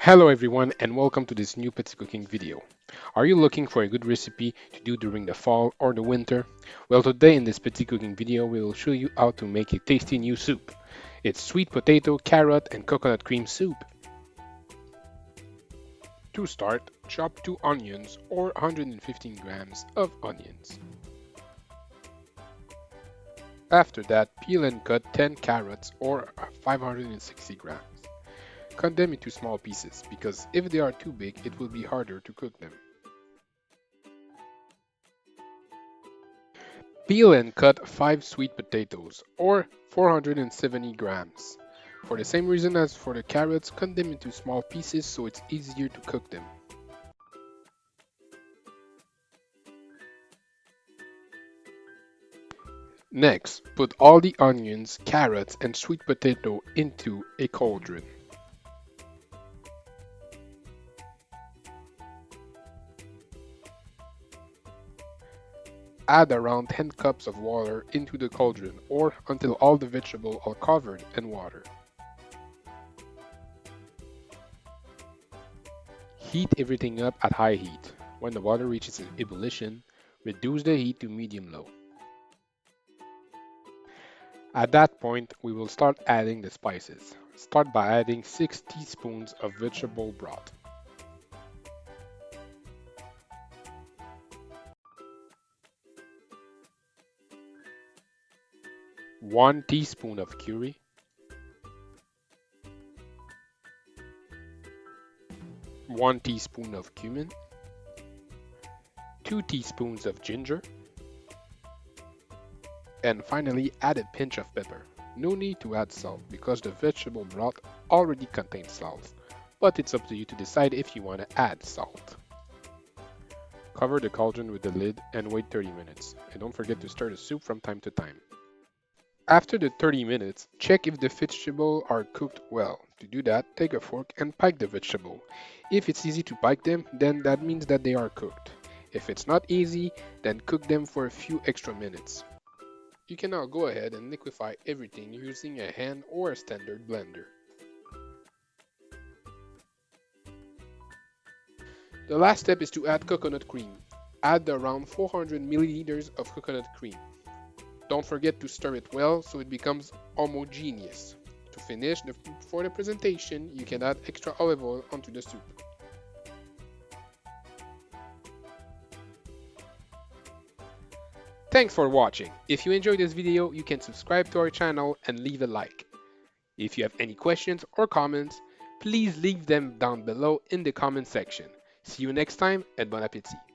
Hello everyone and welcome to this new petit cooking video. Are you looking for a good recipe to do during the fall or the winter? Well, today in this petit cooking video we will show you how to make a tasty new soup. It's sweet potato, carrot and coconut cream soup. To start, chop 2 onions or 115 grams of onions. After that, peel and cut 10 carrots or 560 grams. Cut them into small pieces because if they are too big, it will be harder to cook them. Peel and cut 5 sweet potatoes, or 470 grams. For the same reason as for the carrots, cut them into small pieces so it's easier to cook them. Next, put all the onions, carrots, and sweet potato into a cauldron. Add around 10 cups of water into the cauldron or until all the vegetables are covered in water. Heat everything up at high heat. When the water reaches ebullition, reduce the heat to medium-low. At that point, we will start adding the spices. Start by adding 6 teaspoons of vegetable broth, 1 teaspoon of curry, 1 teaspoon of cumin, 2 teaspoons of ginger, and finally add a pinch of pepper. No need to add salt because the vegetable broth already contains salt, but it's up to you to decide if you want to add salt. Cover the cauldron with the lid and wait 30 minutes, and don't forget to stir the soup from time to time. After the 30 minutes, check if the vegetables are cooked well. To do that, take a fork and pike the vegetable. If it's easy to pike them, then that means that they are cooked. If it's not easy, then cook them for a few extra minutes. You can now go ahead and liquefy everything using a hand or a standard blender. The last step is to add coconut cream. Add around 400 milliliters of coconut cream. Don't forget to stir it well so it becomes homogeneous. To finish, for the presentation, you can add extra olive oil onto the soup. Thanks for watching. If you enjoyed this video, you can subscribe to our channel and leave a like. If you have any questions or comments, please leave them down below in the comment section. See you next time and bon appétit.